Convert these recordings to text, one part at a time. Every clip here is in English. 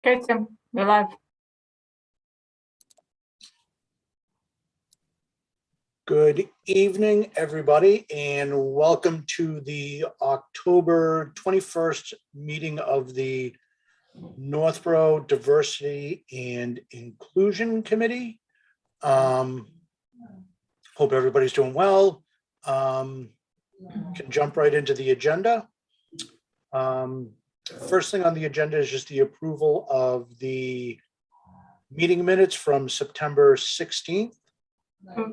Okay, Tim, you're live. Good evening, everybody, and welcome to the October 21st meeting of the Northborough Diversity and Inclusion Committee. Hope everybody's doing well. Can jump right into the agenda. First thing on the agenda is just the approval of the meeting minutes from September 16th.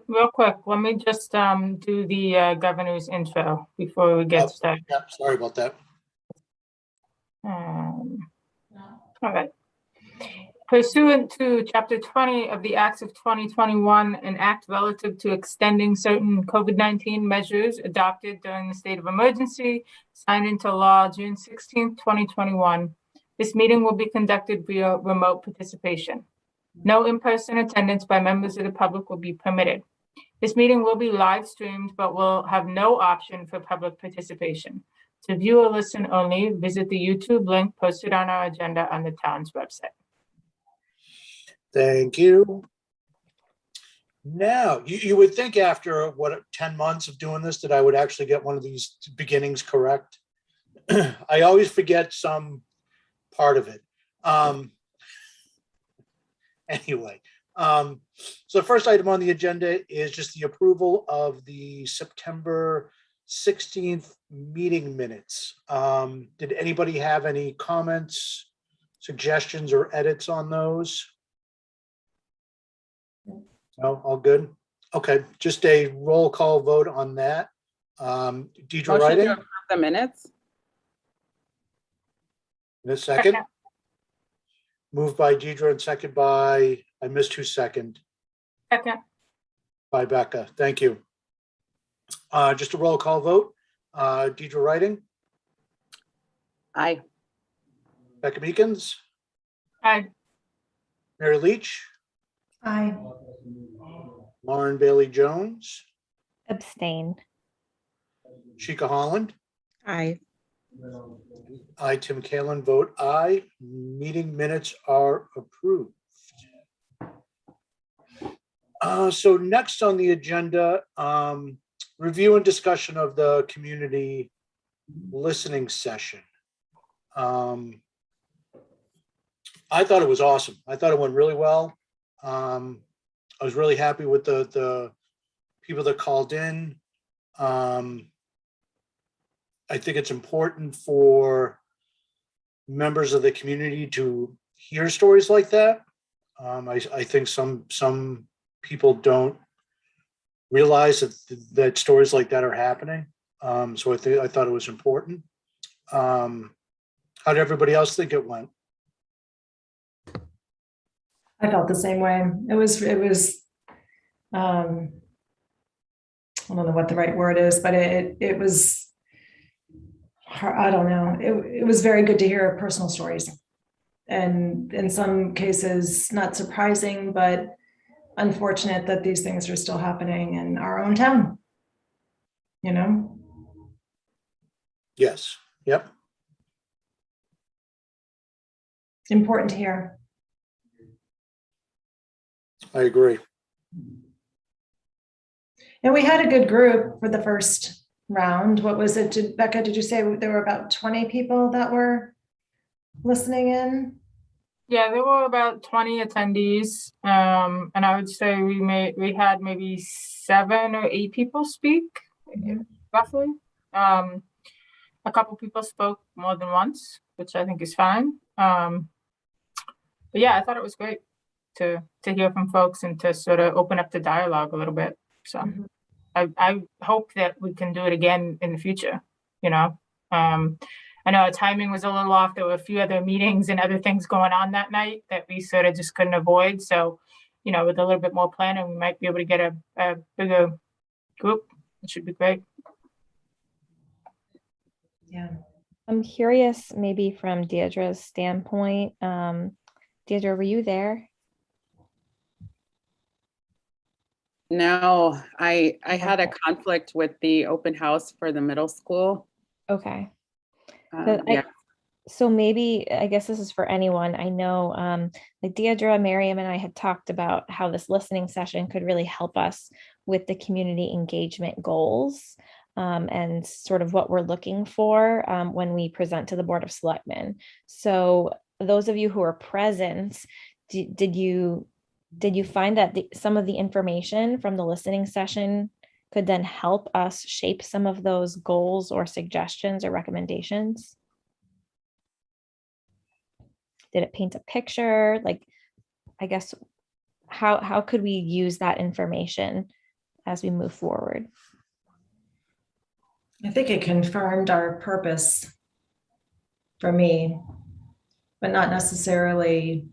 Real quick, let me just do the governor's intro before we get started. Yeah, sorry about that. All right. Pursuant to Chapter 20 of the Acts of 2021, an act relative to extending certain COVID-19 measures adopted during the state of emergency, signed into law June 16, 2021. This meeting will be conducted via remote participation. No in-person attendance by members of the public will be permitted. This meeting will be live streamed, but will have no option for public participation. To view or listen only, visit the YouTube link posted on our agenda on the town's website. Thank you. Now, you would think after, 10 months of doing this, that I would actually get one of these beginnings correct. I always forget some part of it. Anyway, so the first item on the agenda is just the approval of the September 16th meeting minutes. Did anybody have any comments, suggestions, or edits on those? No, all good? Okay, just a roll call vote on that. Deidre Motion Writing, to approve the minutes. in a second. Moved by Deidre and second by, I missed who's second, Second, by Becca. Thank you. Just a roll call vote. Deidre Writing, Aye. Becca Meekins, aye. Mary Leach, Aye. Lauren Bailey Jones, Abstain. Sheikha Holland. Aye. I, Tim Kalen, vote aye. Meeting minutes are approved. So next on the agenda, review and discussion of the community listening session. I thought it was awesome. I thought it went really well. I was really happy with the people that called in. I think it's important for members of the community to hear stories like that. I think some people don't realize that stories like that are happening. So I thought it was important. How did everybody else think it went? I felt the same way. It was, I don't know what the right word is, but it was, I don't know. It was very good to hear personal stories. And in some cases, not surprising, but unfortunate that these things are still happening in our own town. You know? Yes. Yep. Important to hear. I agree. And we had a good group for the first round. What was it, Becca, did you say there were about 20 people that were listening in? Yeah, there were about 20 attendees. And I would say we had maybe 7 or 8 people speak, roughly. A couple people spoke more than once, which I think is fine. But yeah, I thought it was great to hear from folks and to sort of open up the dialogue a little bit. So I hope that we can do it again in the future, you know. I know our timing was a little off. There were a few other meetings and other things going on that night that we sort of just couldn't avoid. So, you know, with a little bit more planning, we might be able to get a bigger group. It should be great. Yeah. I'm curious, maybe from Deirdre's standpoint. Deirdre, were you there? No, I had a conflict with the open house for the middle school. Okay. Yeah. So maybe, I guess this is for anyone. I know like Deidre, Miriam, and I had talked about how this listening session could really help us with the community engagement goals and sort of what we're looking for when we present to the Board of Selectmen. So those of you who are present, did you find that some of the information from the listening session could then help us shape some of those goals or suggestions or recommendations? Did it paint a picture? Like, I guess, how could we use that information as we move forward? I think it confirmed our purpose for me, but not necessarily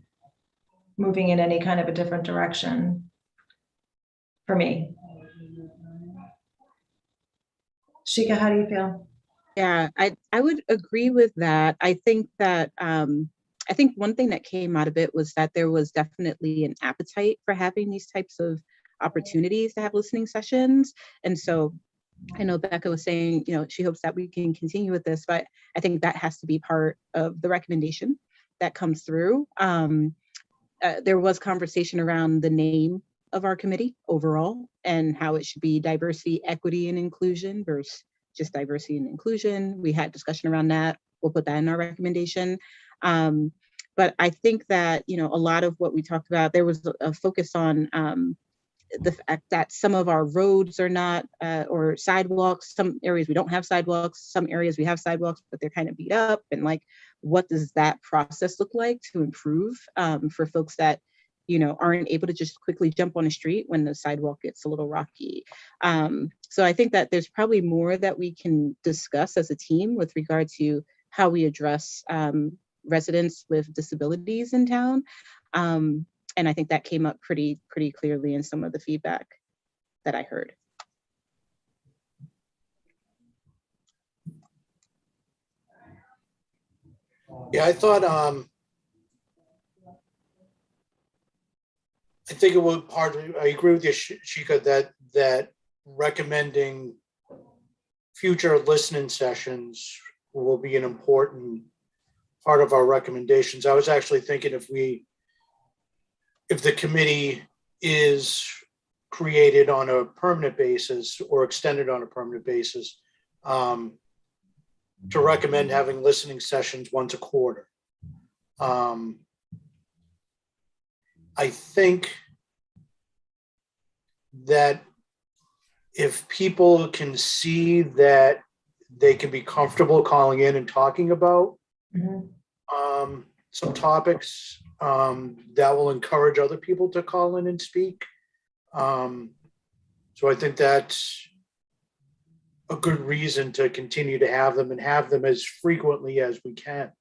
moving in any kind of a different direction for me. Shika, how do you feel? Yeah, I would agree with that. I think that I think one thing that came out of it was that there was definitely an appetite for having these types of opportunities to have listening sessions. And so I know Becca was saying, you know, she hopes that we can continue with this, but I think that has to be part of the recommendation that comes through. There was conversation around the name of our committee overall and how it should be diversity, equity, and inclusion versus just diversity and inclusion. We had discussion around that. We'll put that in our recommendation. But I think that, you know, a lot of what we talked about, there was a focus on the fact that some of our roads are not, or sidewalks, some areas we don't have sidewalks, some areas we have sidewalks, but they're kind of beat up. And like, what does that process look like to improve for folks that, you know, aren't able to just quickly jump on a street when the sidewalk gets a little rocky. So I think that there's probably more that we can discuss as a team with regard to how we address residents with disabilities in town. And I think that came up pretty clearly in some of the feedback that I heard. Yeah, I thought, I think it would I agree with you, Shika, that recommending future listening sessions will be an important part of our recommendations. I was actually thinking if the committee is created on a permanent basis or extended on a permanent basis, to recommend having listening sessions once a quarter. I think that if people can see that they can be comfortable calling in and talking about some topics, that will encourage other people to call in and speak. So I think that's a good reason to continue to have them and have them as frequently as we can.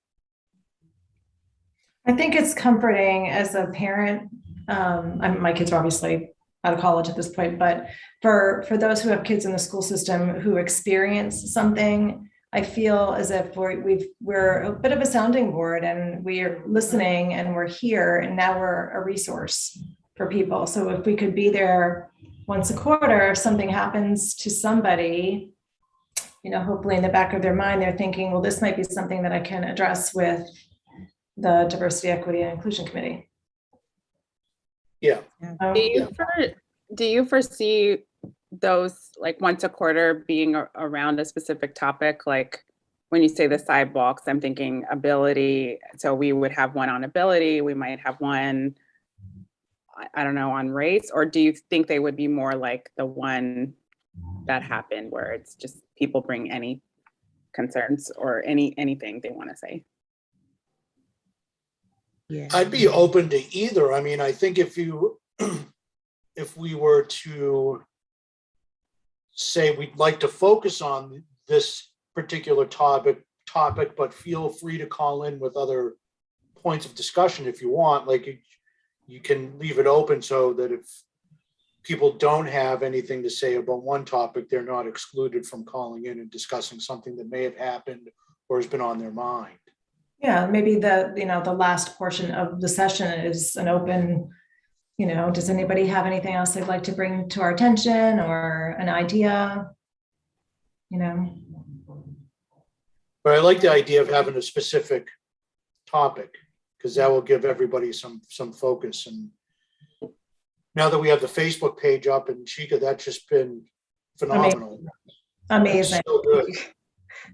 I think it's comforting as a parent. My kids are obviously out of college at this point, but for those who have kids in the school system who experience something, I feel as if we're a bit of a sounding board and we're listening and we're here and now we're a resource for people. So if we could be there once a quarter, if something happens to somebody, you know, hopefully in the back of their mind, they're thinking, well, this might be something that I can address with the Diversity, Equity, and Inclusion Committee. Yeah. Do you foresee those like once a quarter being around a specific topic? Like when you say the sidewalks, I'm thinking ability. So we would have one on ability. We might have one, I don't know, on race. Or do you think they would be more like the one that happened where it's just people bring any concerns or anything they want to say? Yeah. I'd be open to either. I mean, I think if we were to say we'd like to focus on this particular topic, but feel free to call in with other points of discussion if you want. Like you can leave it open so that if people don't have anything to say about one topic, they're not excluded from calling in and discussing something that may have happened or has been on their mind. Yeah, maybe the last portion of the session is an open, does anybody have anything else they'd like to bring to our attention or an idea? But I like the idea of having a specific topic, because that will give everybody some focus. And now that we have the Facebook page up, and Chica, that's just been phenomenal. Amazing. So good.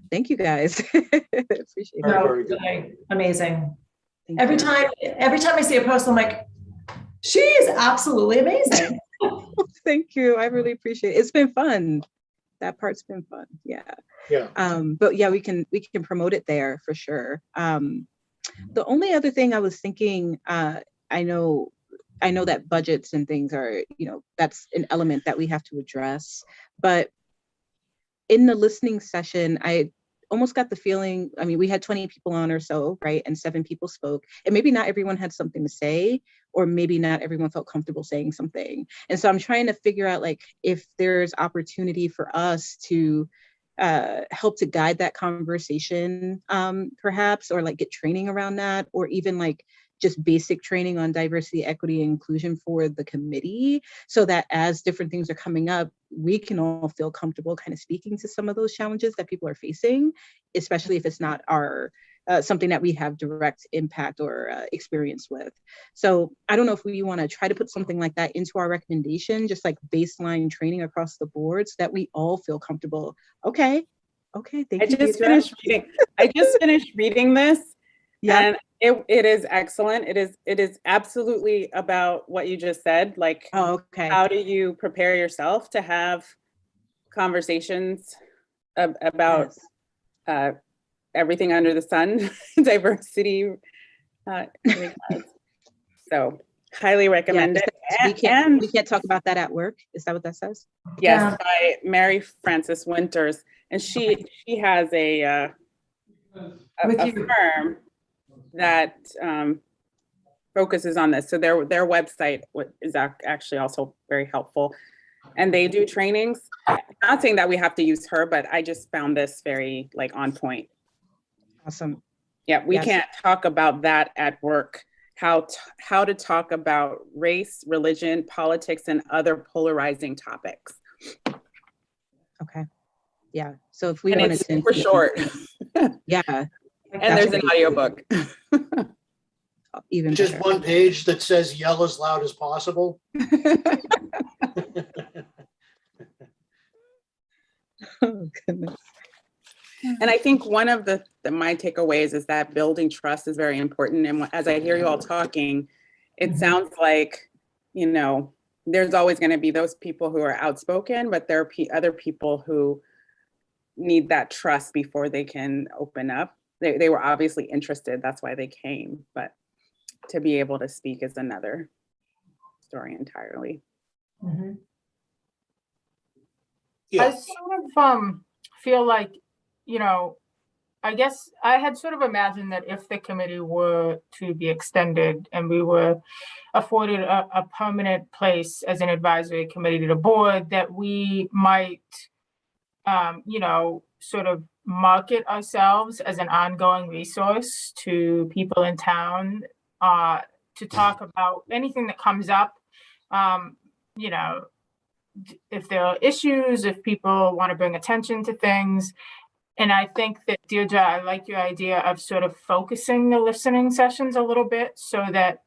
Thank you guys. Appreciate it. Very, No, very good. really amazing. Thank Every you. time I see a post, I'm like, she is absolutely amazing. Thank you. I really appreciate it. It's been fun. That part's been fun. Yeah. Yeah. But yeah, we can promote it there for sure. The only other thing I was thinking, I know that budgets and things are, that's an element that we have to address. But in the listening session, I almost got the feeling, I mean, we had 20 people on or so, right? And 7 people spoke. And maybe not everyone had something to say, or maybe not everyone felt comfortable saying something. And so I'm trying to figure out, like, if there's opportunity for us to help to guide that conversation, perhaps, or like get training around that, or even like just basic training on diversity, equity, and inclusion for the committee, so that as different things are coming up, we can all feel comfortable kind of speaking to some of those challenges that people are facing, especially if it's not our something that we have direct impact or experience with. So I don't know if we want to try to put something like that into our recommendation, just like baseline training across the board, so that we all feel comfortable. Okay, thank you. I just Deidre. finished reading this. Yeah. And it is excellent. It is absolutely about what you just said. Like, Oh, okay. how do you prepare yourself to have conversations about Yes. everything under the sun, diversity. So highly recommend it. We can't talk about that at work. Is that what that says? Yes, Yeah. by Mary Frances Winters, and she has a With you. firm that focuses on this. So their website is actually also very helpful, and they do trainings. I'm not saying that we have to use her, but I just found this very on point. Awesome. Yeah, we Yes. can't talk about that at work. How to talk about race, religion, politics, and other polarizing topics. Okay. Yeah. So if we And wanted it's to, super short. yeah, And there's an audiobook. even Just better. one page that says yell as loud as possible. Oh, goodness. And I think one of my takeaways is that building trust is very important. And as I hear you all talking, it sounds like, there's always going to be those people who are outspoken, but there are other people who need that trust before they can open up. They were obviously interested. That's why they came. But to be able to speak is another story entirely. Mhm. Yeah. I sort of feel like, I guess I had sort of imagined that if the committee were to be extended and we were afforded a permanent place as an advisory committee to the board, that we might, sort of market ourselves as an ongoing resource to people in town to talk about anything that comes up, if there are issues, if people want to bring attention to things. And I think that, Deirdre, I like your idea of sort of focusing the listening sessions a little bit, so that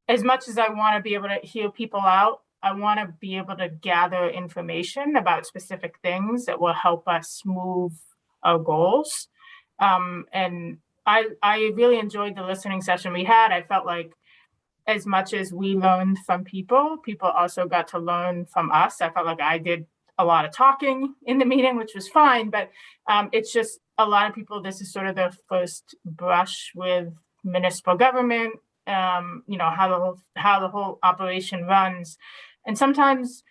as much as I want to be able to hear people out, I want to be able to gather information about specific things that will help us move our goals. And I really enjoyed the listening session we had. I felt like as much as we learned from people also got to learn from us. I felt like I did a lot of talking in the meeting, which was fine, but it's just a lot of people, this is sort of their first brush with municipal government, how the whole operation runs. And sometimes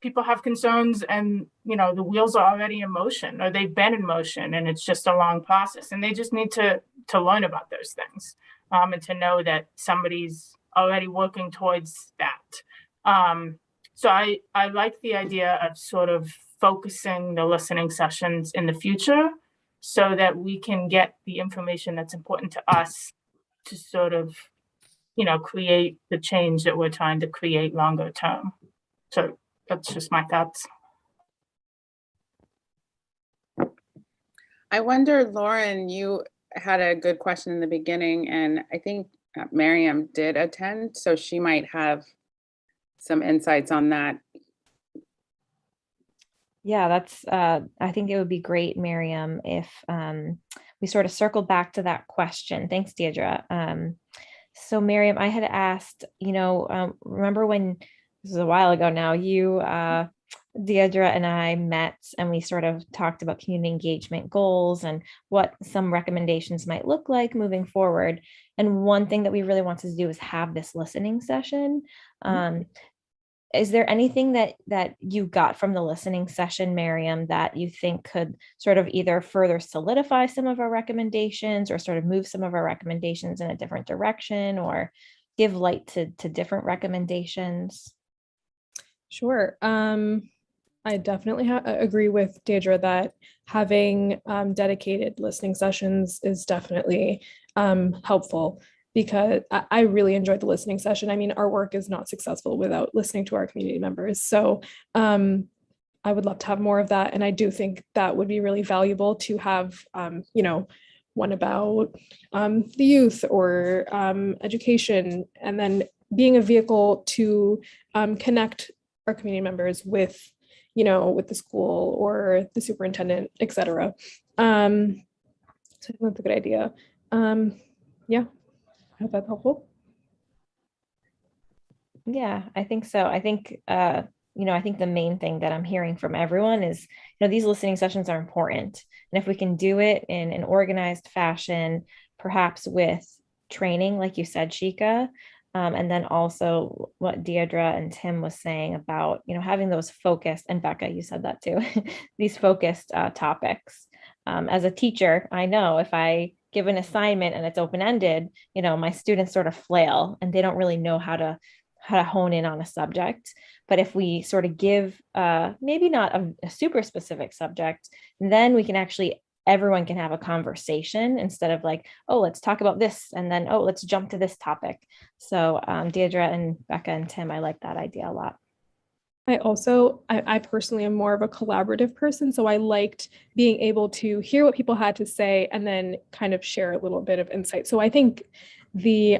people have concerns and, the wheels are already in motion, or they've been in motion, and it's just a long process. And they just need to learn about those things, and to know that somebody's already working towards that. So I like the idea of sort of focusing the listening sessions in the future, so that we can get the information that's important to us to sort of, create the change that we're trying to create longer term. So that's just my thoughts. I wonder, Lauren, you had a good question in the beginning, and I think Miriam did attend, so she might have some insights on that. Yeah, that's, I think it would be great, Miriam, if we sort of circled back to that question. Thanks, Deirdre. So Miriam, I had asked, remember when, this was a while ago now, you, Deirdre and I met and we sort of talked about community engagement goals and what some recommendations might look like moving forward. And one thing that we really wanted to do is have this listening session. Is there anything that you got from the listening session, Miriam, that you think could sort of either further solidify some of our recommendations or sort of move some of our recommendations in a different direction or give light to different recommendations? Sure. I definitely agree with Deirdre that having dedicated listening sessions is definitely helpful, because I really enjoyed the listening session. I mean, our work is not successful without listening to our community members. So I would love to have more of that. And I do think that would be really valuable to have, one about the youth or education, and then being a vehicle to connect our community members with, with the school or the superintendent, et cetera. So I think that's a good idea. Yeah. I hope that's helpful. Yeah, I think so. I think, I think the main thing that I'm hearing from everyone is, these listening sessions are important. And if we can do it in an organized fashion, perhaps with training, like you said, Shika, and then also what Deirdre and Tim was saying about, having those focused, and Becca, you said that too, these focused topics. As a teacher, I know if I give an assignment and it's open-ended, my students sort of flail and they don't really know how to hone in on a subject. But if we sort of give maybe not a super specific subject, then we can actually, everyone can have a conversation instead of like, oh, let's talk about this. And then, oh, let's jump to this topic. So Deirdre and Becca and Tim, I like that idea a lot. I personally am more of a collaborative person. So I liked being able to hear what people had to say and then kind of share a little bit of insight. So I think the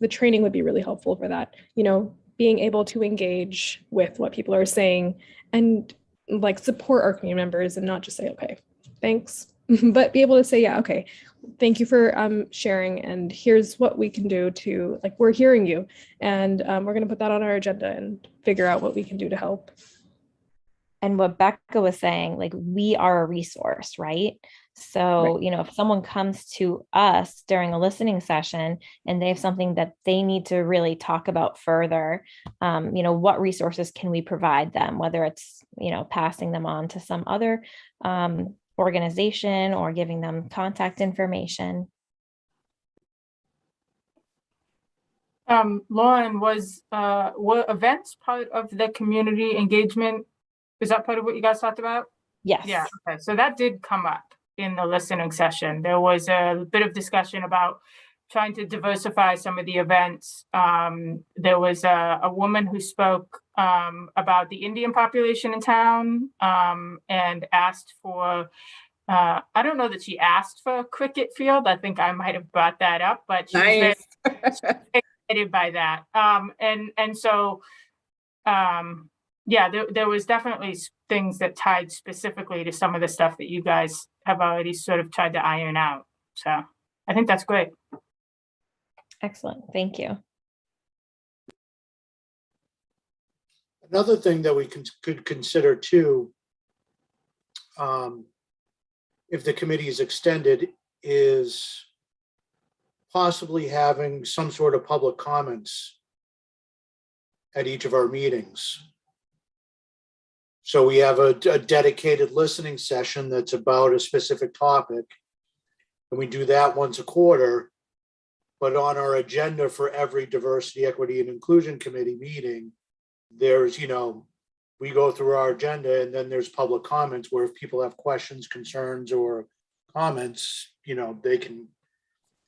training would be really helpful for that, being able to engage with what people are saying and like support our community members and not just say, okay, thanks, but be able to say, yeah, okay, thank you for sharing, and here's what we can do to, like, we're hearing you, and we're going to put that on our agenda and figure out what we can do to help. And what Becca was saying, like, we are a resource, right? So, if someone comes to us during a listening session and they have something that they need to really talk about further, what resources can we provide them, whether it's, passing them on to some other organization or giving them contact information. Lauren, were events part of the community engagement? Is that part of what you guys talked about? Yes. Yeah, okay, so that did come up in the listening session. There was a bit of discussion about trying to diversify some of the events. There was a woman who spoke about the Indian population in town and asked for, I don't know that she asked for a cricket field. I think I might have brought that up, but she was very excited by that. There was definitely things that tied specifically to some of the stuff that you guys have already sort of tried to iron out. So I think that's great. Excellent. Thank you. Another thing that we could consider too, if the committee is extended, is possibly having some sort of public comments at each of our meetings. So we have a dedicated listening session that's about a specific topic, and we do that once a quarter. But on our agenda for every diversity, equity, and inclusion committee meeting, there's, we go through our agenda, and then there's public comments where if people have questions, concerns, or comments, they can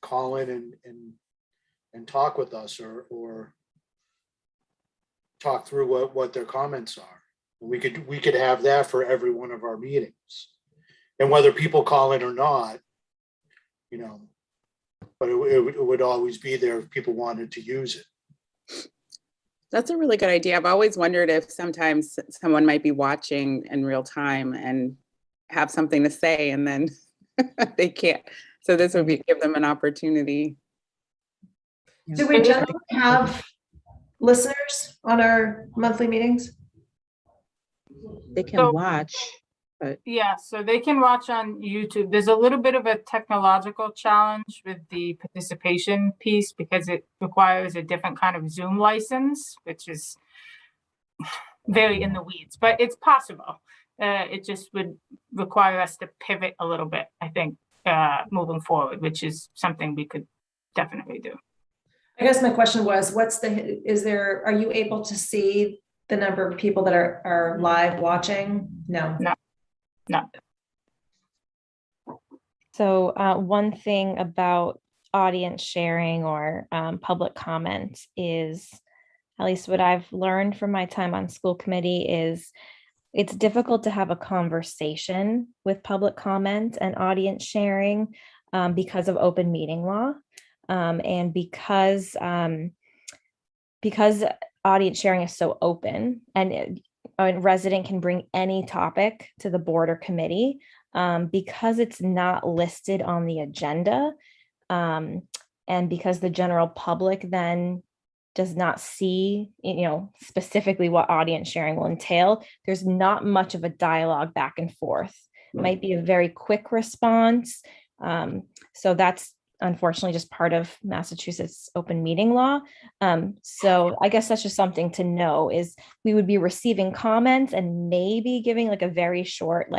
call in and talk with us or talk through what their comments are. We could have that for every one of our meetings. And whether people call in or not, but it would always be there if people wanted to use it. That's a really good idea. I've always wondered if sometimes someone might be watching in real time and have something to say and then they can't. So this would give them an opportunity. Do we generally have listeners on our monthly meetings? They can So- watch, but Yeah, so they can watch on YouTube. There's a little bit of a technological challenge with the participation piece because it requires a different kind of Zoom license, which is very in the weeds, but it's possible. It just would require us to pivot a little bit, I think, moving forward, which is something we could definitely do. I guess my question was, are you able to see the number of people that are live watching? No. No. So one thing about audience sharing or public comment is, at least what I've learned from my time on school committee, is it's difficult to have a conversation with public comment and audience sharing because of open meeting law. And because audience sharing is so open and a resident can bring any topic to the board or committee, because it's not listed on the agenda, and because the general public then does not see, specifically what audience sharing will entail, there's not much of a dialogue back and forth. It might be a very quick response. So that's unfortunately just part of Massachusetts open meeting law. So I guess that's just something to know, is we would be receiving comments and maybe giving like a very short,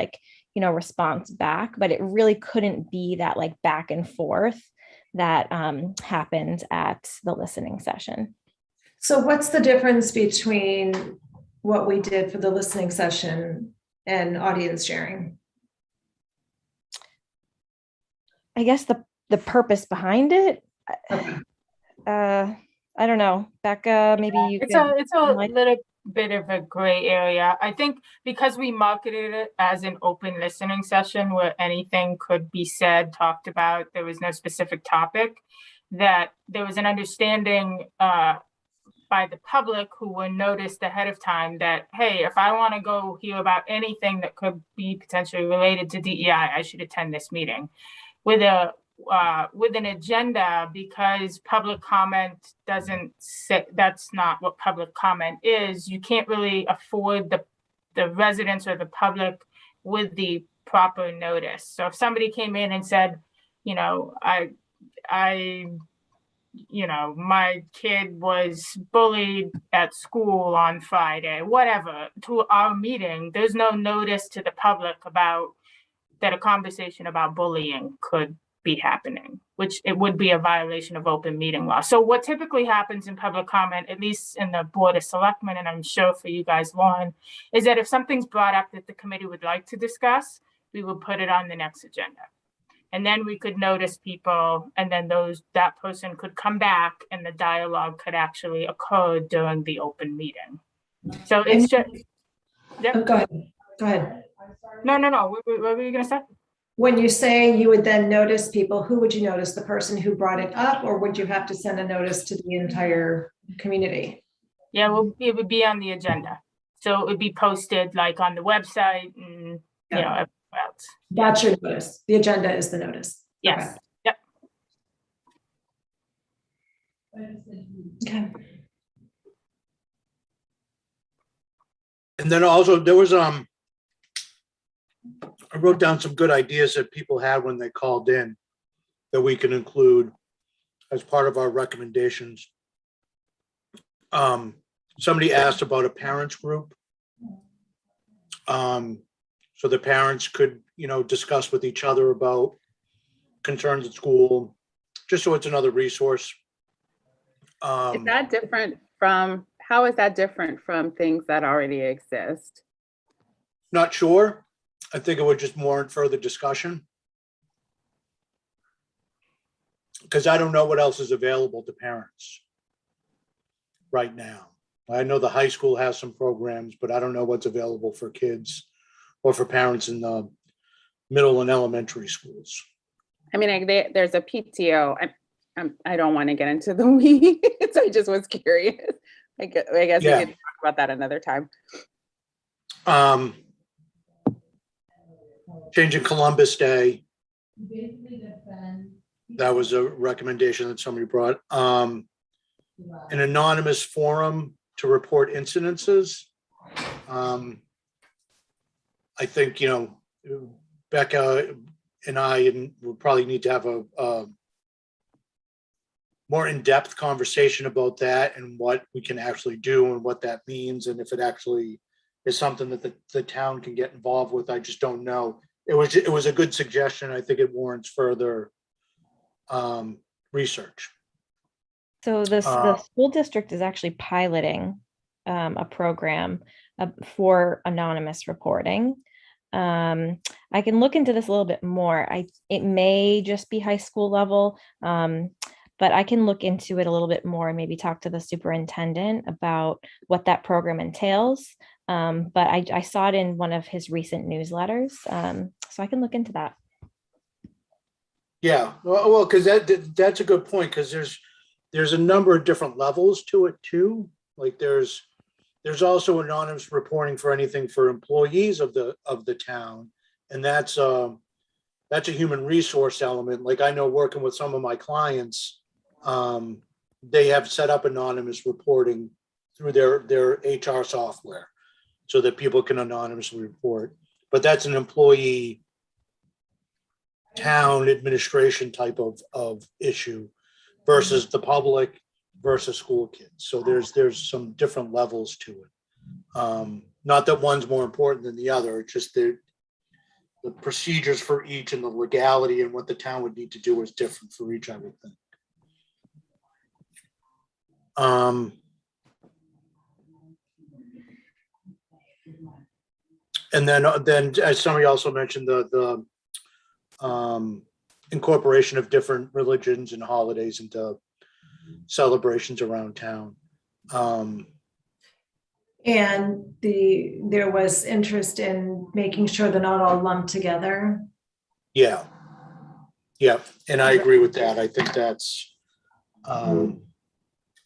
response back, but it really couldn't be that like back and forth that happened at the listening session. So what's the difference between what we did for the listening session and audience sharing? I guess the purpose behind it. Okay. I don't know. Becca, maybe you It's could. a little bit of a gray area. I think because we marketed it as an open listening session where anything could be said, talked about, there was no specific topic, that there was an understanding by the public who were noticed ahead of time that, hey, if I want to go hear about anything that could be potentially related to DEI, I should attend this meeting. With an agenda, because public comment doesn't say, that's not what public comment is. You can't really afford the residents or the public with the proper notice. So if somebody came in and said, my kid was bullied at school on Friday, whatever, to our meeting, there's no notice to the public about that a conversation about bullying could be happening, which it would be a violation of open meeting law. So what typically happens in public comment, at least in the Board of Selectmen, and I'm sure for you guys, Lauren, is that if something's brought up that the committee would like to discuss, we would put it on the next agenda. And then we could notice people, and then that person could come back and the dialogue could actually occur during the open meeting. So it's just, Oh, go ahead. no. What were you gonna say? When you say you would then notice people, who would you notice? The person who brought it up, or would you have to send a notice to the entire community? Yeah, well, it would be on the agenda. So it would be posted like on the website and, everywhere else. That's your notice. The agenda is the notice. Yes. Yep. Okay. And then also there was, I wrote down some good ideas that people had when they called in that we can include as part of our recommendations. Somebody asked about a parents group. So the parents could, discuss with each other about concerns at school, just so it's another resource. How is that different from things that already exist? Not sure. I think it would just warrant further discussion. Because I don't know what else is available to parents right now. I know the high school has some programs, but I don't know what's available for kids or for parents in the middle and elementary schools. I mean, there's a PTO. I don't want to get into the weeds. I just was curious. I guess we Yeah. could talk about that another time. Changing Columbus Day. That was a recommendation that somebody brought. An anonymous forum to report incidences. I think, Becca and I will probably need to have a more in-depth conversation about that and what we can actually do and what that means, and if it actually is something that the town can get involved with. I just don't know. It was a good suggestion. I think it warrants further research. So the school district is actually piloting a program for anonymous reporting. I can look into this a little bit more. It may just be high school level, but I can look into it a little bit more and maybe talk to the superintendent about what that program entails. But I saw it in one of his recent newsletters, so I can look into that. Yeah, well, because that's a good point, because there's a number of different levels to it too. Like there's also anonymous reporting for anything for employees of the town, and that's a human resource element. Like I know working with some of my clients, they have set up anonymous reporting through their HR software so that people can anonymously report. But that's an employee town administration type of issue versus the public versus school kids. So there's some different levels to it. Not that one's more important than the other. It's just the procedures for each and the legality and what the town would need to do is different for each, I would think. And then as somebody also mentioned, the incorporation of different religions and holidays into celebrations around town. And there was interest in making sure they're not all lumped together. Yeah. And I agree with that. I think that's, I don't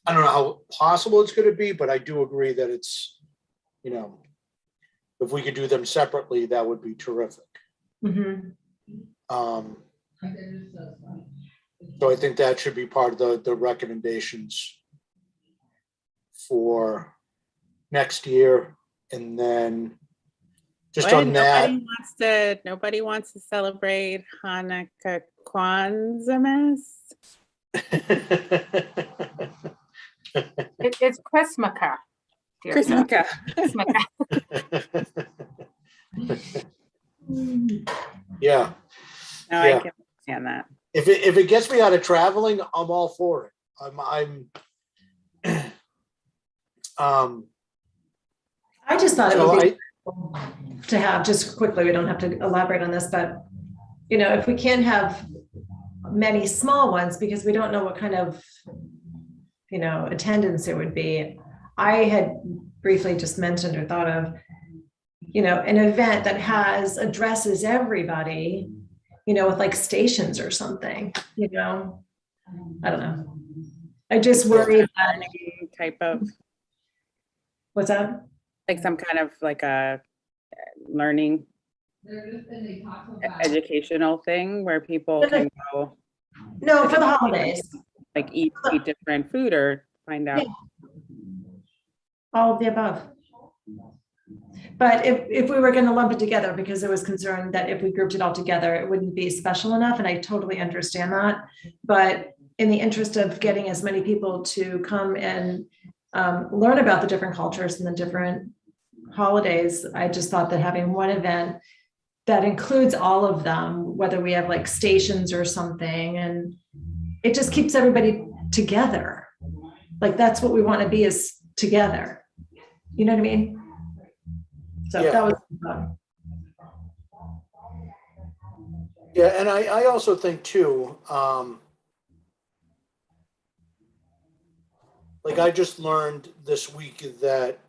know how possible it's going to be, but I do agree that it's, if we could do them separately, that would be terrific. Mm-hmm. So I think that should be part of the recommendations for next year. And then just on that. Nobody wants to celebrate Hanukkah Kwanzaa. It's Christmaka. Christmaka. Yeah. No, Yeah. I can understand that. If it gets me out of traveling, I'm all for it. I just thought it So would be to have, just quickly, we don't have to elaborate on this, but if we can't have many small ones, because we don't know what kind of attendance there would be. I had briefly just mentioned or thought of an event that addresses everybody, with like stations or something, I don't know. I just worry that type of, what's that? like some kind of like a learning educational thing where people can go. No, for the holidays. Like eat different food or find out. Yeah. All of the above. But if we were going to lump it together, because there was concern that if we grouped it all together, it wouldn't be special enough. And I totally understand that. But in the interest of getting as many people to come and learn about the different cultures and the different holidays, I just thought that having one event that includes all of them, whether we have like stations or something, and it just keeps everybody together. Like that's what we want to be, is together. You know what I mean? So Yeah. that was fun. Yeah, and I also think too, like I just learned this week that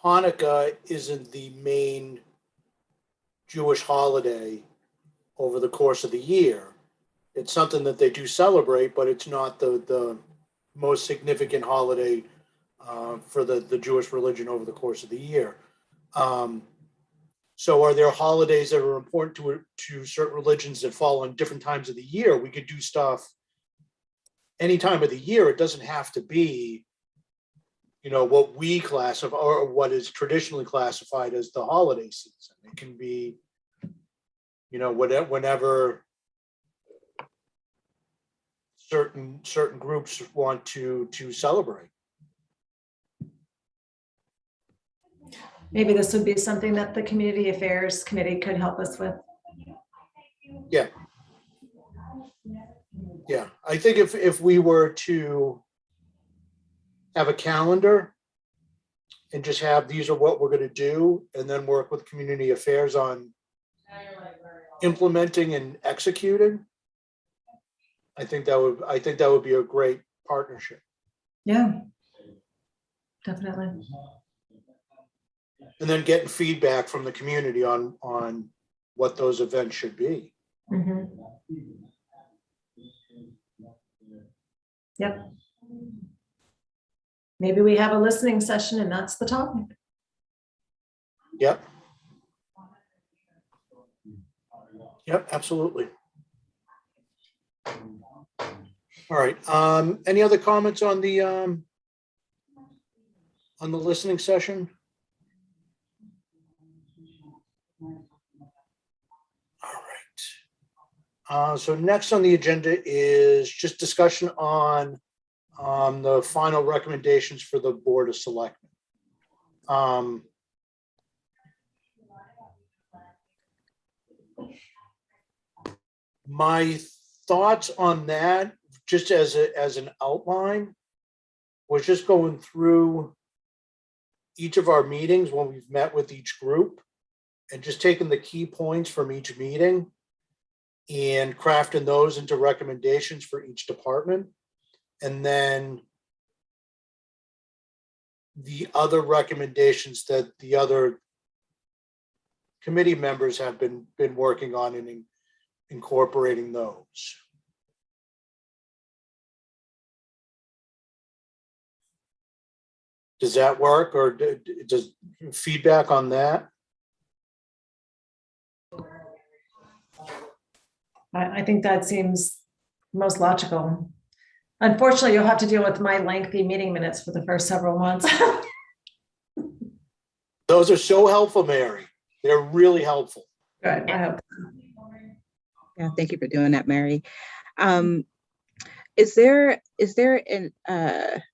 Hanukkah isn't the main Jewish holiday over the course of the year. It's something that they do celebrate, but it's not the most significant holiday for the Jewish religion over the course of the year. So are there holidays that are important to certain religions that fall on different times of the year? We could do stuff any time of the year. It doesn't have to be, what we classify or what is traditionally classified as the holiday season. It can be, whenever certain groups want to celebrate. Maybe this would be something that the Community Affairs Committee could help us with. Yeah. Yeah, I think if we were to have a calendar and just have, these are what we're going to do, and then work with Community Affairs on implementing and executing, I think that would be a great partnership. Yeah, definitely. And then getting feedback from the community on what those events should be. Mhm. Yep. Maybe we have a listening session and that's the topic. Yep. Yep, absolutely. All right. Any other comments on the listening session? All right. So next on the agenda is just discussion on the final recommendations for the Board of Selectmen. My thoughts on that, just as an outline, was just going through each of our meetings when we've met with each group and just taking the key points from each meeting and crafting those into recommendations for each department. And then the other recommendations that the other committee members have been working on and incorporating those. Does that work, or does feedback on that? I think that seems most logical. Unfortunately, you'll have to deal with my lengthy meeting minutes for the first several months. Those are so helpful, Mary. They're really helpful. Good, I hope. Yeah, thank you for doing that, Mary. Is there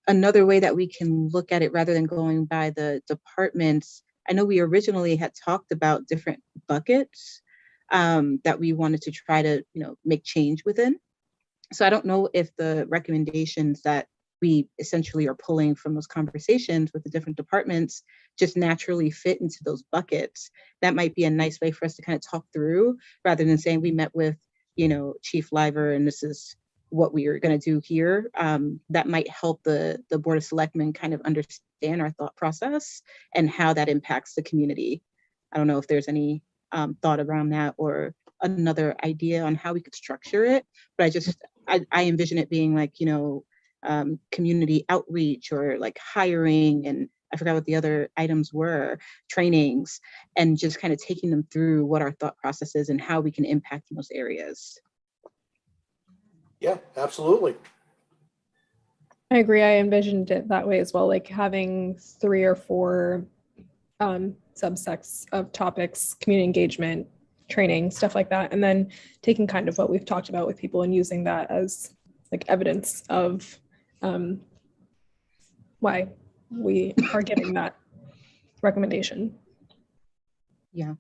another way that we can look at it rather than going by the departments? I know we originally had talked about different buckets that we wanted to try to, make change within. So I don't know if the recommendations that we essentially are pulling from those conversations with the different departments just naturally fit into those buckets. That might be a nice way for us to kind of talk through, rather than saying we met with, Chief Liver and this is what we are going to do here. That might help the Board of Selectmen kind of understand our thought process and how that impacts the community. I don't know if there's any thought around that or another idea on how we could structure it, but I envision it being like, community outreach or like hiring, and I forgot what the other items were, trainings, and just kind of taking them through what our thought process is and how we can impact in those areas. Yeah, absolutely. I agree. I envisioned it that way as well, like having 3 or 4 subsects of topics, community engagement, training, stuff like that, and then taking kind of what we've talked about with people and using that as like evidence of why we are giving that recommendation. Yeah.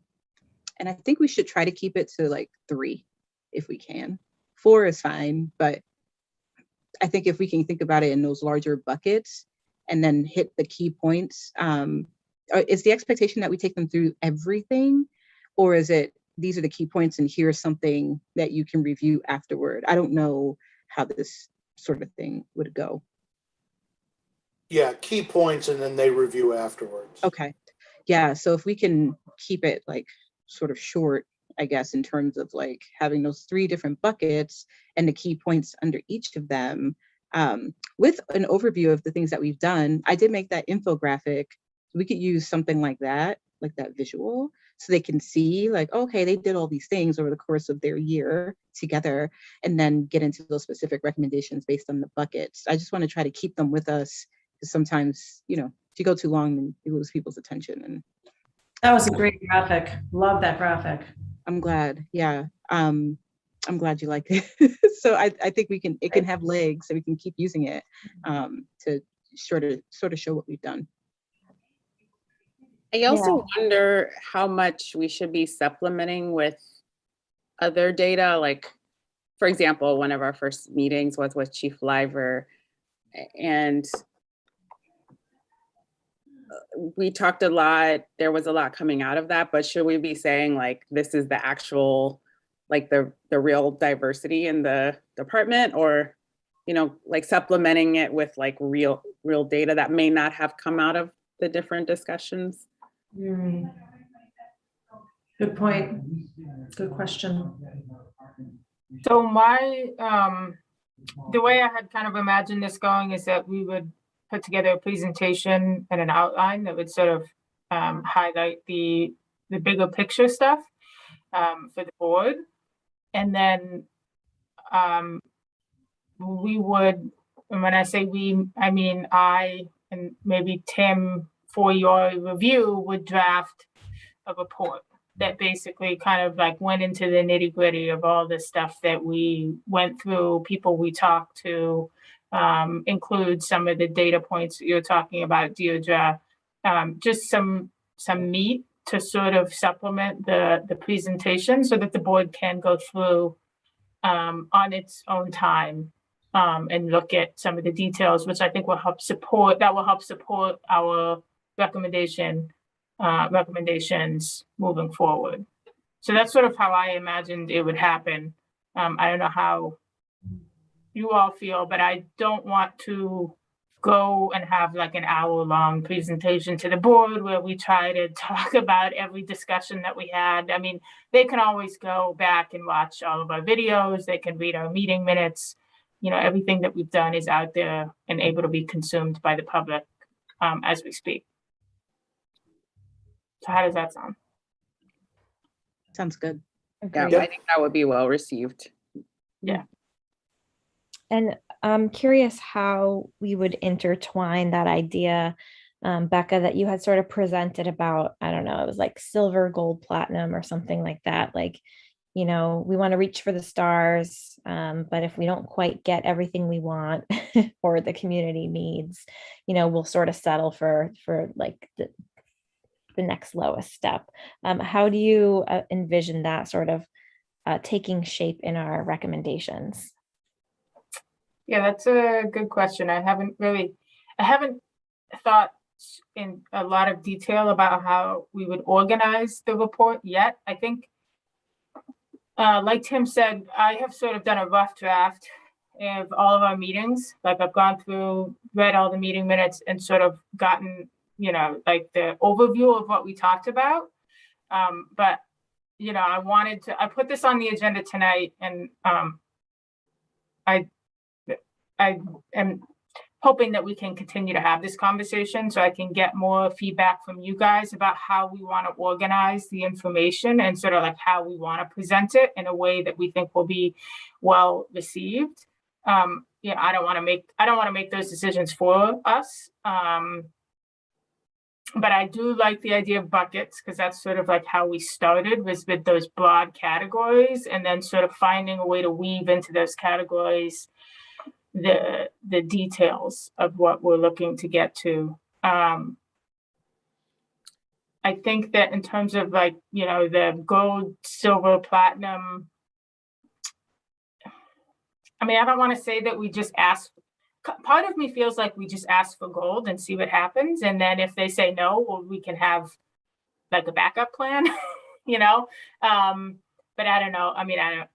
And I think we should try to keep it to like 3 if we can. 4 is fine, but I think if we can think about it in those larger buckets and then hit the key points, is the expectation that we take them through everything, or is it these are the key points and here's something that you can review afterward? I don't know how this sort of thing would go. Yeah, key points and then they review afterwards. Okay. Yeah, so if we can keep it like sort of short, I guess, in terms of like having those 3 different buckets and the key points under each of them, with an overview of the things that we've done. I did make that infographic. We could use something like that visual, so they can see like, okay, they did all these things over the course of their year together, and then get into those specific recommendations based on the buckets. I just want to try to keep them with us, because sometimes, if you go too long, then you lose people's attention. And That was a great graphic. Love that graphic. I'm glad. Yeah. I'm glad you like it. So I think it can have legs, so we can keep using it to sort of show what we've done. I also wonder how much we should be supplementing with other data. Like, for example, one of our first meetings was with Chief Liver, and we talked a lot. There was a lot coming out of that, but should we be saying like, this is the actual, like the real diversity in the department, or, like supplementing it with like real data that may not have come out of the different discussions? Good point. Good question. So the way I had kind of imagined this going is that we would put together a presentation and an outline that would sort of highlight the bigger picture stuff for the board. And then we would, and when I say we, I mean I and maybe Tim, for your review, would draft a report that basically kind of like went into the nitty gritty of all the stuff that we went through, people we talked to, include some of the data points that you're talking about, Deirdre, just some meat to sort of supplement the presentation so that the board can go through on its own time and look at some of the details, which I think will help support our recommendations moving forward. So that's sort of how I imagined it would happen. I don't know how you all feel, but I don't want to go and have like an hour-long presentation to the board where we try to talk about every discussion that we had. I mean, they can always go back and watch all of our videos. They can read our meeting minutes. Everything that we've done is out there and able to be consumed by the public as we speak. So how does that sound? Sounds good. Yeah, I think that would be well received. Yeah. And I'm curious how we would intertwine that idea, Becca, that you had sort of presented about, I don't know, it was like silver, gold, platinum or something like that. Like, we want to reach for the stars, but if we don't quite get everything we want or the community needs, we'll sort of settle for like the next lowest step. How do you envision that sort of taking shape in our recommendations? Yeah, that's a good question. I haven't thought in a lot of detail about how we would organize the report yet. I think, like Tim said, I have sort of done a rough draft of all of our meetings. Like I've gone through, read all the meeting minutes and sort of gotten, like the overview of what we talked about. But, I put this on the agenda tonight, and I am hoping that we can continue to have this conversation so I can get more feedback from you guys about how we want to organize the information and sort of like how we want to present it in a way that we think will be well received. I don't want to make those decisions for us. But I do like the idea of buckets, because that's sort of like how we started, was with those broad categories, and then sort of finding a way to weave into those categories the details of what we're looking to get to. I think that in terms of like, the gold, silver, platinum, I mean, I don't want to say that we just ask. Part of me feels like we just ask for gold and see what happens. And then if they say no, well, we can have like a backup plan, but I don't know. I mean, I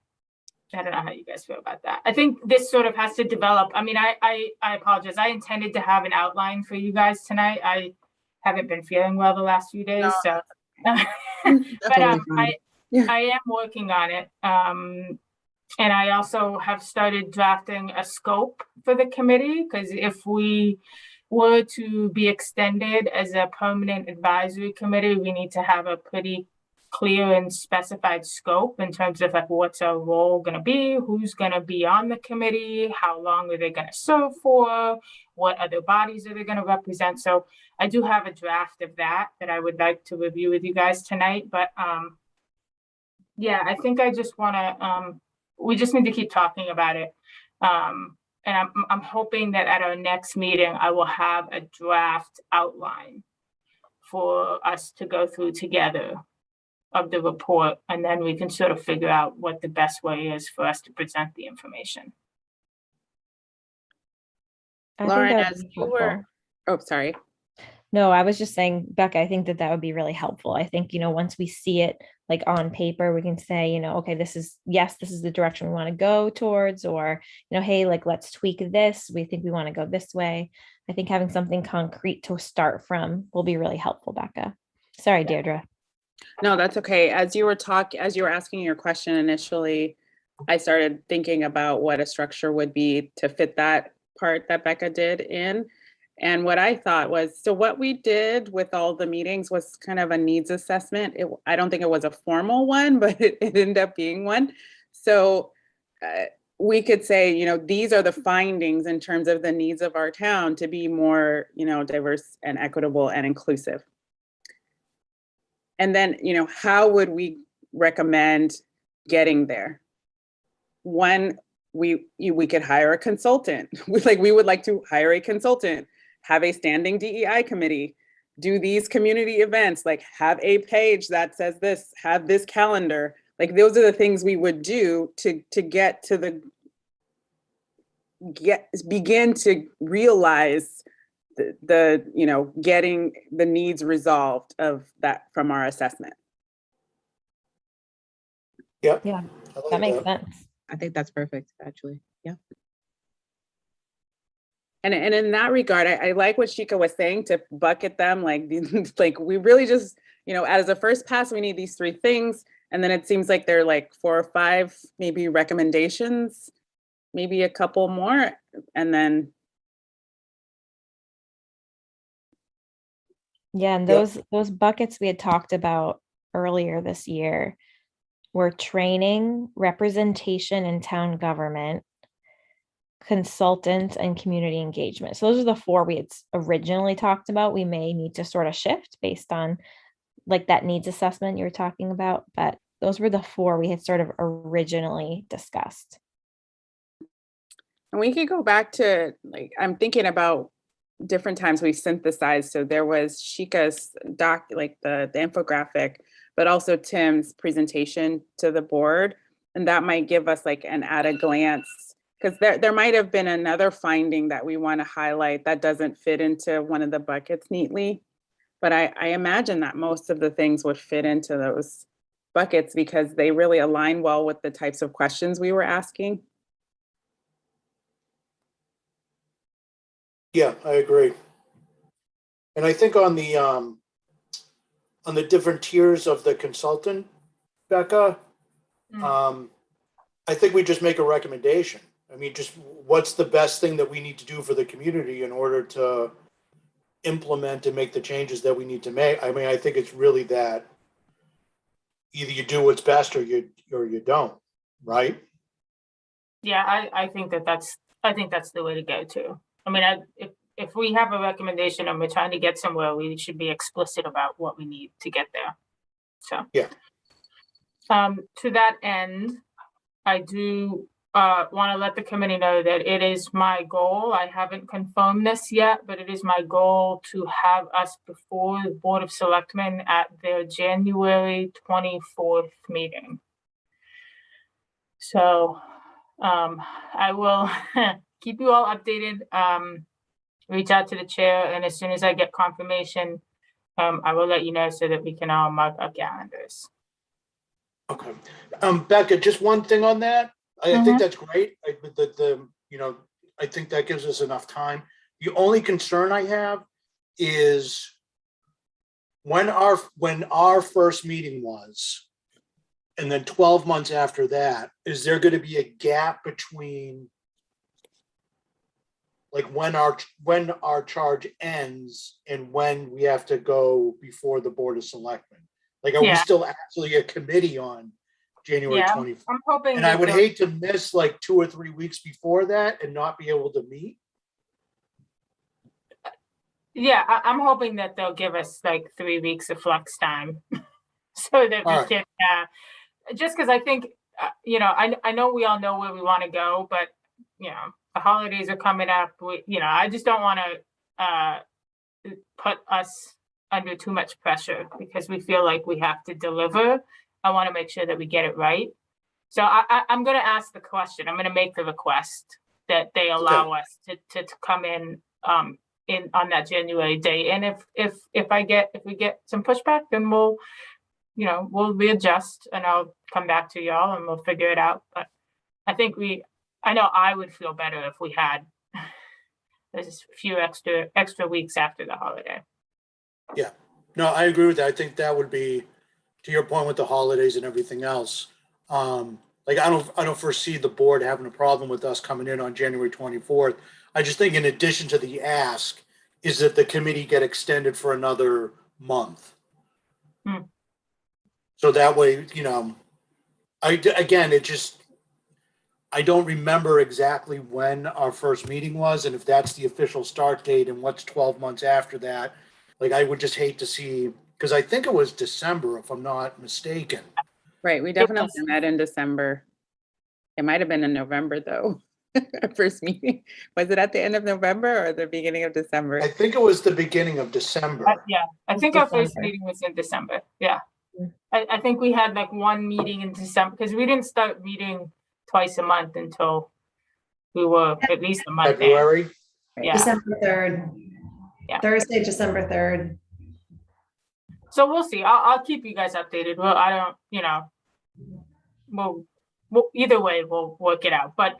don't know how you guys feel about that. I think this sort of has to develop. I mean, I apologize. I intended to have an outline for you guys tonight. I haven't been feeling well the last few days. So But Totally fine. I am working on it. And I also have started drafting a scope for the committee, because if we were to be extended as a permanent advisory committee, we need to have a pretty clear and specified scope in terms of like what's our role going to be, who's going to be on the committee, how long are they going to serve for, what other bodies are they going to represent. So I do have a draft of that I would like to review with you guys tonight. But yeah, I think I just want to, we just need to keep talking about it. And I'm hoping that at our next meeting, I will have a draft outline for us to go through together of the report, and then we can sort of figure out what the best way is for us to present the information. I think Lauren, that would as be you were, helpful. oh, sorry. No, I was just saying, Becca, I think that that would be really helpful. I think, once we see it like on paper, we can say, okay, this is the direction we want to go towards, or, hey, like, let's tweak this. We think we want to go this way. I think having something concrete to start from will be really helpful, Becca. Sorry, Deirdre. No, that's okay. As you were asking your question initially, I started thinking about what a structure would be to fit that part that Becca did in. And what I thought was, so what we did with all the meetings was kind of a needs assessment. I don't think it was a formal one, but it ended up being one. So we could say, these are the findings in terms of the needs of our town to be more, diverse and equitable and inclusive. And then, how would we recommend getting there? One, we could hire a consultant. We would like to hire a consultant, have a standing DEI committee, do these community events, like have a page that says this, have this calendar. Like those are the things we would do to get to begin to realize the getting the needs resolved of that from our assessment. Yep. Yeah, I like that makes sense. I think that's perfect, actually. Yeah. And in that regard, I like what Shika was saying, to bucket them, like we really just, as a first pass, we need these 3 things. And then it seems like there are like 4 or 5, maybe recommendations, maybe a couple more. And then. Yeah, and Yep. those buckets we had talked about earlier this year were training, representation in town government, consultant, and community engagement. So those are the 4 we had originally talked about. We may need to sort of shift based on like that needs assessment you were talking about, but those were the 4 we had sort of originally discussed. And we could go back to, like, I'm thinking about different times we synthesized. So there was Shika's doc, like the infographic, but also Tim's presentation to the board. And that might give us like an at a glance, because there might have been another finding that we want to highlight that doesn't fit into one of the buckets neatly. But I imagine that most of the things would fit into those buckets because they really align well with the types of questions we were asking. Yeah, I agree. And I think on the different tiers of the consultant, Becca, I think we just make a recommendation. I mean, just what's the best thing that we need to do for the community in order to implement and make the changes that we need to make. I mean, I think it's really that either you do what's best or you don't, right? Yeah, I think that's the way to go too. I mean, if we have a recommendation and we're trying to get somewhere, we should be explicit about what we need to get there. So yeah. To that end, I do want to let the committee know that it is my goal. I haven't confirmed this yet, but it is my goal to have us before the Board of Selectmen at their January 24th meeting. So I will keep you all updated, reach out to the chair, and as soon as I get confirmation, I will let you know so that we can all mark our calendars. Okay. Becca, just one thing on that. I think that's great. I think that gives us enough time. The only concern I have is when our first meeting was, and then 12 months after that, is there going to be a gap between like when our charge ends and when we have to go before the Board of Selectmen? Like, are we Yeah. still actually a committee on January Yeah, 24th? I'm hoping. And I that would they'll- hate to miss like 2 or 3 weeks before that and not be able to meet. Yeah, I'm hoping that they'll give us like 3 weeks of flex time so that we All right. can, just because I think, I know we all know where we want to go, but, the holidays are coming up. I just don't want to put us under too much pressure because we feel like we have to deliver. I want to make sure that we get it right. So I'm going to ask the question. I'm going to make the request that they allow us to come in on that January day. And if we get some pushback, then we'll readjust and I'll come back to y'all and we'll figure it out. But I know I would feel better if we had there's a few extra weeks after the holiday. Yeah, no, I agree with that. I think that would be, to your point with the holidays and everything else. Like I don't foresee the board having a problem with us coming in on January 24th. I just think in addition to the ask is that the committee get extended for another month. Hmm. So that way, I don't remember exactly when our first meeting was and if that's the official start date and what's 12 months after that. Like, I would just hate to see, because I think it was December, if I'm not mistaken. Right, we definitely met in December. It might have been in November, though. Our first meeting. Was it at the end of November or the beginning of December? I think it was the beginning of December. Yeah, I It's think our first December. meeting was in December. Yeah. I think we had like one meeting in December because we didn't start meeting twice a month until we were at least a month in. February. Yeah. December 3rd. Yeah. Thursday, December 3rd. So we'll see. I'll keep you guys updated. Well, we'll either way, we'll work it out. But,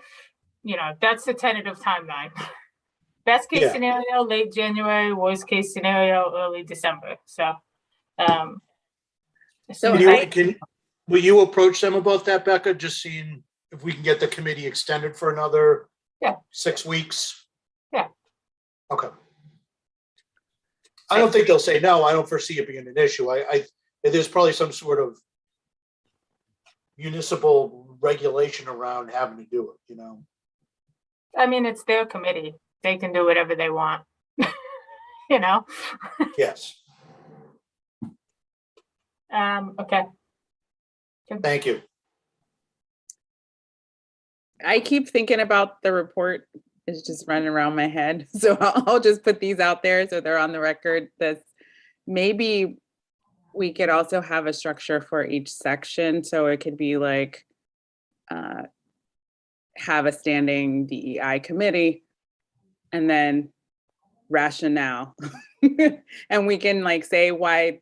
that's the tentative timeline. Best case Yeah. scenario, late January, worst case scenario, early December. So, as soon So as Will you approach them about that, Becca? Just seeing if we can get the committee extended for another 6 weeks? Yeah. Okay. I don't think they'll say no. I don't foresee it being an issue. There's probably some sort of municipal regulation around having to do it, I mean, it's their committee. They can do whatever they want. Yes. Okay. Thank you. I keep thinking about the report. It's just running around my head. So I'll just put these out there so they're on the record. Maybe we could also have a structure for each section. So it could be like, have a standing DEI committee and then rationale. And we can like say why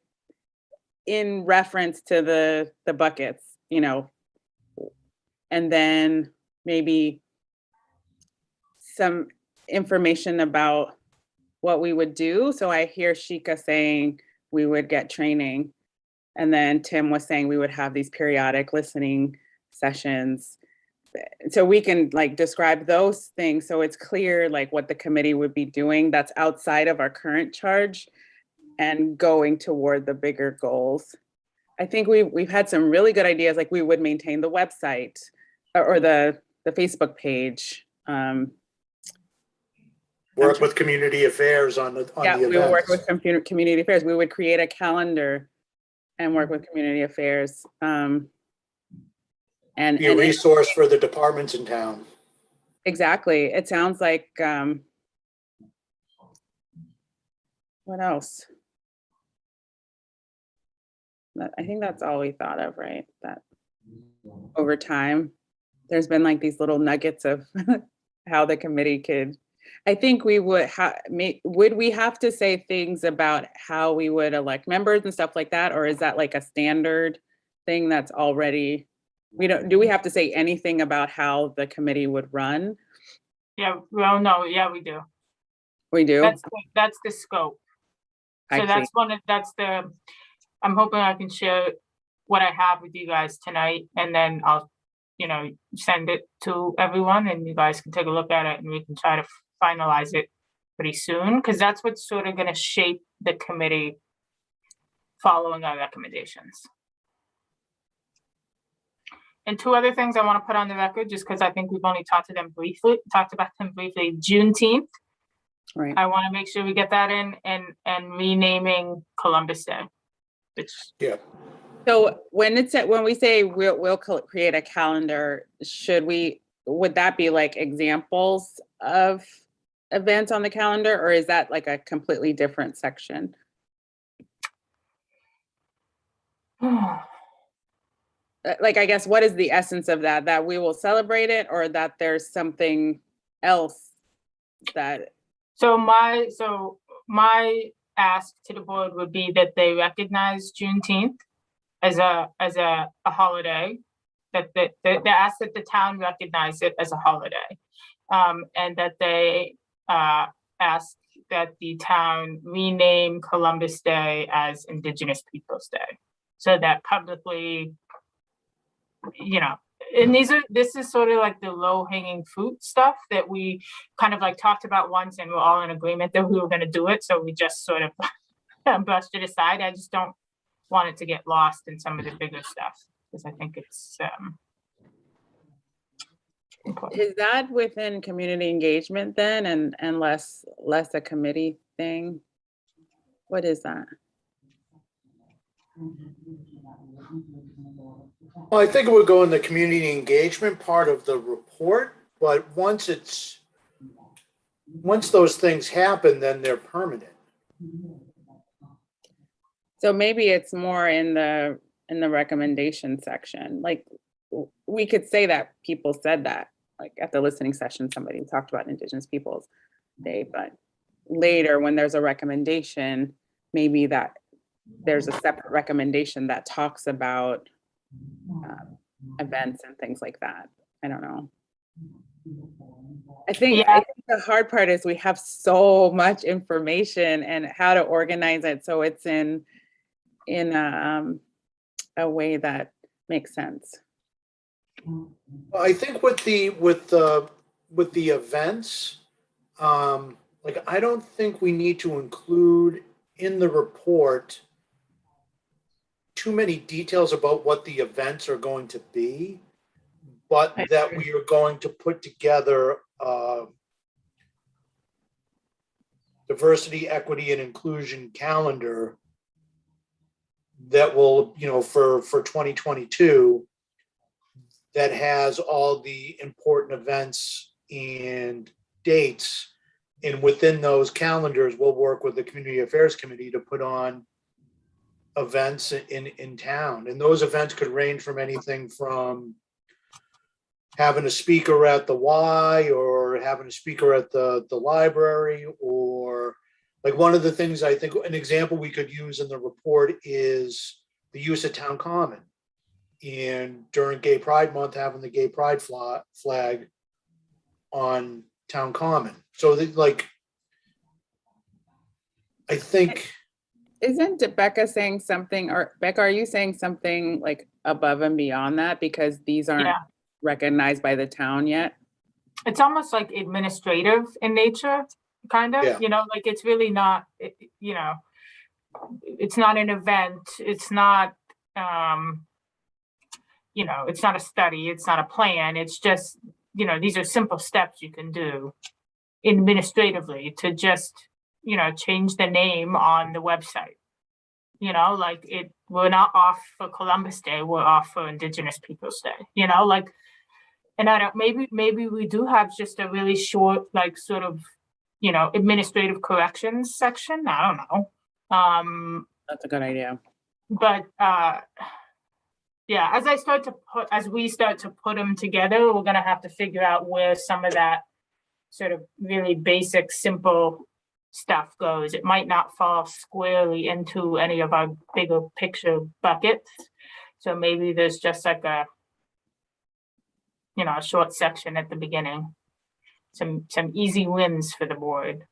in reference to the buckets, and then maybe some information about what we would do. So I hear Shika saying we would get training. And then Tim was saying we would have these periodic listening sessions. So we can like describe those things. So it's clear like what the committee would be doing that's outside of our current charge and going toward the bigger goals. I think we've had some really good ideas, like we would maintain the website or the Facebook page. Work with community affairs on the We would work events. with community affairs. We would create a calendar and work with community affairs. Be a And resource for the departments in town. exactly. It sounds like, what else? I think that's all we thought of, right? That over time, there's been like these little nuggets of how the committee could, I think we would would we have to say things about how we would elect members and stuff like that? Or is that like a standard thing that's already, do we have to say anything about how the committee would run? Yeah, well, no, yeah, we do. We do? That's the scope. I So see. I'm hoping I can share what I have with you guys tonight, and then I'll, send it to everyone and you guys can take a look at it and we can try to finalize it pretty soon, because that's what's sort of gonna shape the committee following our recommendations. And two other things I want to put on the record, just because I think we've only talked about them briefly, Juneteenth. Right. I want to make sure we get that in, and renaming Columbus Day. Yeah. So when we say we'll create a calendar, would that be like examples of events on the calendar, or is that like a completely different section? Like, I guess, what is the essence of that we will celebrate it, or that there's something else that? So my ask to the board would be that they recognize Juneteenth as a holiday, that they ask that the town recognize it as a holiday, and that they ask that the town rename Columbus Day as Indigenous Peoples' Day, so that publicly, and this is sort of like the low hanging fruit stuff that we kind of like talked about once, and we're all in agreement that we were going to do it. So we just sort of brushed it aside. I just don't want it to get lost in some of the bigger stuff, because I think it's important. Is that within community engagement then, and less a committee thing? What is that? Well, I think it would go in the community engagement part of the report, but once those things happen, then they're permanent. So maybe it's more in the recommendation section. Like, we could say that people said that, like at the listening session, somebody talked about Indigenous Peoples Day, but later when there's a recommendation, maybe that there's a separate recommendation that talks about events and things like that. I don't know. I think the hard part is we have so much information and how to organize it so it's in a way that makes sense. Well, I think with the events, like, I don't think we need to include in the report too many details about what the events are going to be, but that we are going to put together diversity, equity, and inclusion calendar that will, for 2022, that has all the important events and dates. And within those calendars, we'll work with the Community Affairs Committee to put on events in town. And those events could range from anything from having a speaker at the Y, or having a speaker at the library, or like, one of the things I think an example we could use in the report is the use of Town Common. And during Gay Pride Month, having the Gay Pride flag on Town Common. So like, I think. Isn't Becca saying something, or Becca, are you saying something like above and beyond that, because these aren't recognized by the town yet? It's almost like administrative in nature, kind of, like, it's really not, it's not an event. It's not, it's not a study. It's not a plan. It's just, these are simple steps you can do administratively to just, change the name on the website. Like, we're not off for Columbus Day, we're off for Indigenous Peoples Day, like, and I don't, maybe we do have just a really short, like, sort of, administrative corrections section. I don't know. That's a good idea. But yeah, as we start to put them together, we're gonna have to figure out where some of that sort of really basic, simple stuff goes. It might not fall squarely into any of our bigger picture buckets. So maybe there's just like a short section at the beginning. Some easy wins for the board.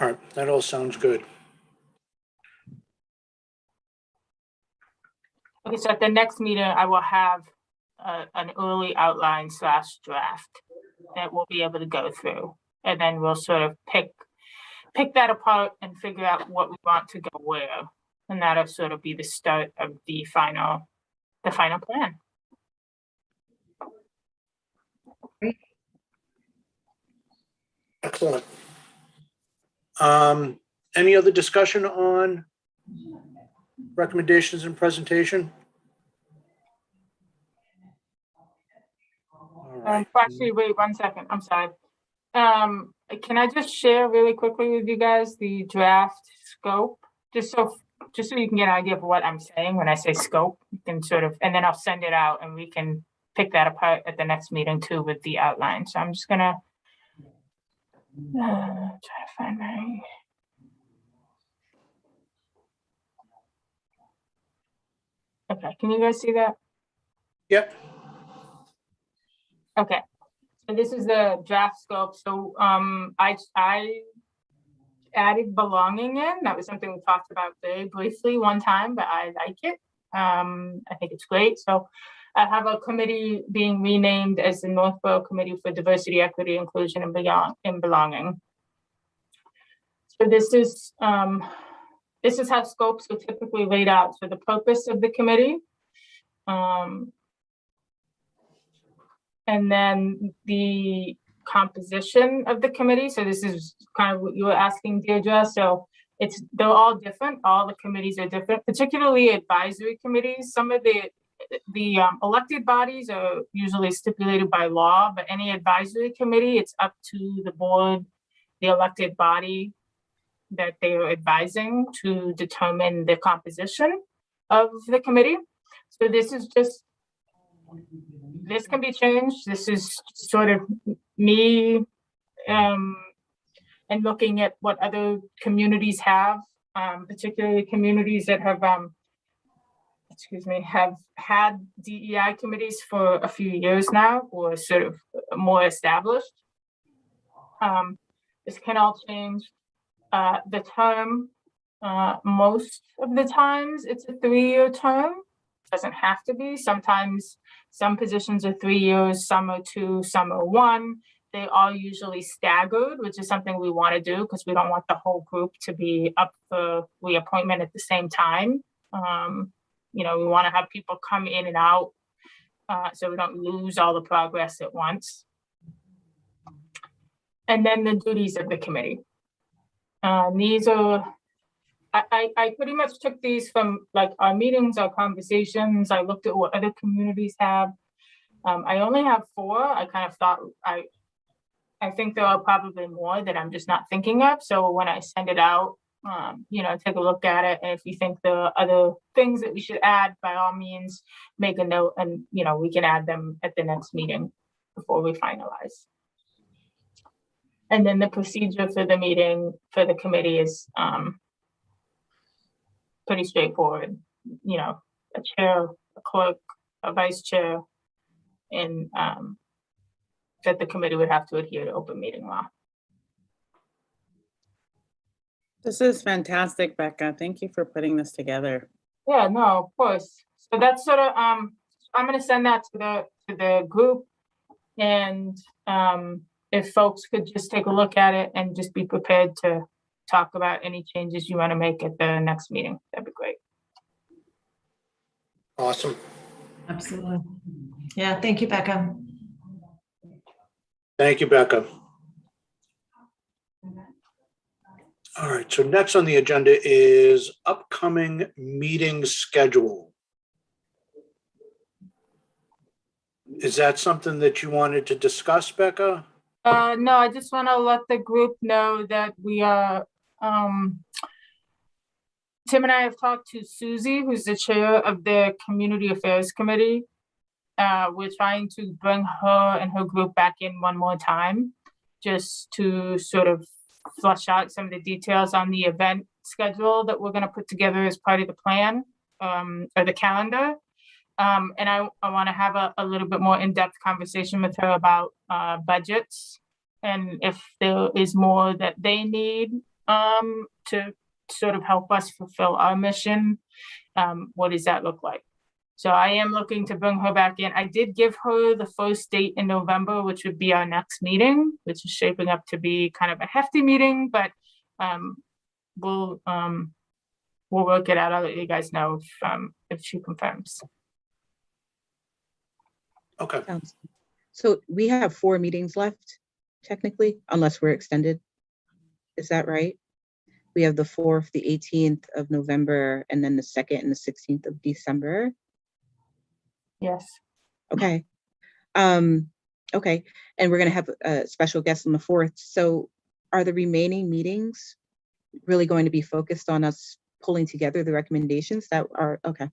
All right, that all sounds good. Okay, so at the next meeting, I will have an early outline / draft that we'll be able to go through. And then we'll sort of pick that apart and figure out what we want to go where. And that'll sort of be the start of the final plan. Excellent. Any other discussion on recommendations and presentation? All right. Actually, wait 1 second. I'm sorry. Can I just share really quickly with you guys the draft scope? Just so you can get an idea of what I'm saying when I say scope, you can sort of, and then I'll send it out and we can pick that apart at the next meeting too with the outline. So I'm just gonna try to find my. Okay, can you guys see that? Yep. Okay, so this is the draft scope. So I added belonging in. That was something we talked about very briefly one time, but I like it. I think it's great. So I have a committee being renamed as the Northborough Committee for Diversity, Equity, Inclusion, and Belonging. So this is how scopes are typically laid out. So the purpose of the committee, and then the composition of the committee. So this is kind of what you were asking, Deirdre. So they're all different. All the committees are different, particularly advisory committees. Some of the elected bodies are usually stipulated by law, but any advisory committee, it's up to the board, the elected body that they are advising to determine the composition of the committee. So this can be changed. This is sort of me and looking at what other communities have, particularly communities that have had DEI committees for a few years now, or sort of more established. This can all change. The term, most of the times it's a 3-year term. Doesn't have to be. Sometimes some positions are 3 years, some are 2, some are 1. They are usually staggered, which is something we want to do because we don't want the whole group to be up for reappointment at the same time. We want to have people come in and out so we don't lose all the progress at once. And then the duties of the committee. These are, I pretty much took these from like our meetings, our conversations. I looked at what other communities have. I only have 4. I kind of thought, I think there are probably more that I'm just not thinking of. So when I send it out, take a look at it. And if you think there are other things that we should add, by all means, make a note and, we can add them at the next meeting before we finalize. And then the procedure for the meeting for the committee is pretty straightforward. A chair, a clerk, a vice chair, and that the committee would have to adhere to open meeting law. This is fantastic, Becca. Thank you for putting this together. Yeah, no, of course. So that's sort of I'm going to send that to the group, and if folks could just take a look at it and just be prepared to talk about any changes you want to make at the next meeting, that'd be great. Awesome. Absolutely. Yeah, thank you, Becca. Thank you, Becca. All right, so next on the agenda is upcoming meeting schedule. Is that something that you wanted to discuss, Becca? No, I just want to let the group know that we are, Tim and I have talked to Susie, who's the chair of the Community Affairs Committee. We're trying to bring her and her group back in one more time, just to sort of flush out some of the details on the event schedule that we're going to put together as part of the plan, or the calendar. And I want to have a little bit more in-depth conversation with her about budgets, and if there is more that they need to sort of help us fulfill our mission. What does that look like? So I am looking to bring her back in. I did give her the first date in November, which would be our next meeting, which is shaping up to be kind of a hefty meeting, but we'll work it out. I'll let you guys know if she confirms. Okay. So we have 4 meetings left, technically, unless we're extended. Is that right? We have the 4th, the 18th of November, and then the 2nd and the 16th of December. Yes. Okay. Okay. And we're going to have a special guest on the 4th. So are the remaining meetings really going to be focused on us pulling together the recommendations that are, okay.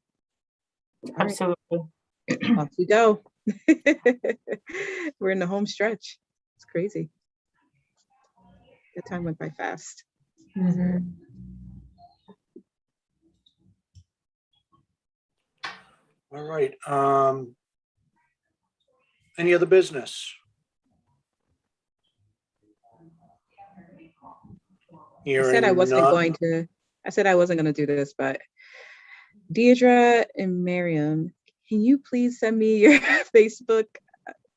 All right, Absolutely. off we go. We're in the home stretch. It's crazy. The time went by fast. Mhm. All right. Any other business? I said I wasn't going to do this, but Deidre and Miriam, can you please send me your Facebook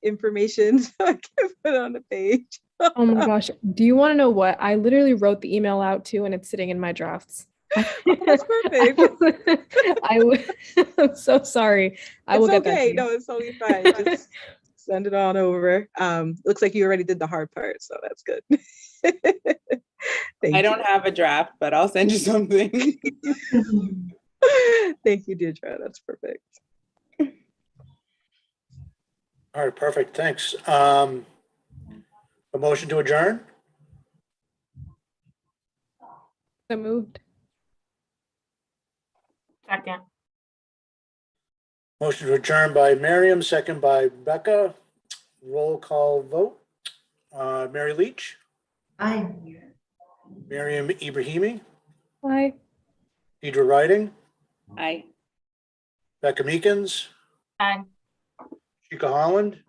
information so I can put it on the page? Oh my gosh. Do you want to know what? I literally wrote the email out too, and it's sitting in my drafts. That's perfect. I'm so sorry. I will It's get that to okay. you. No, it's totally fine. Just send it on over. Looks like you already did the hard part, so that's good. Thank I you. don't have a draft, but I'll send you something. Thank you, Deidre. That's perfect. All right, perfect. Thanks. A motion to adjourn? So moved. Second. Motion to adjourn by Miriam, second by Becca. Roll call vote. Mary Leach, Aye. Miriam Ibrahimi, Bye. Deidre Riding, Aye. Becca Meekins, And Chica Holland,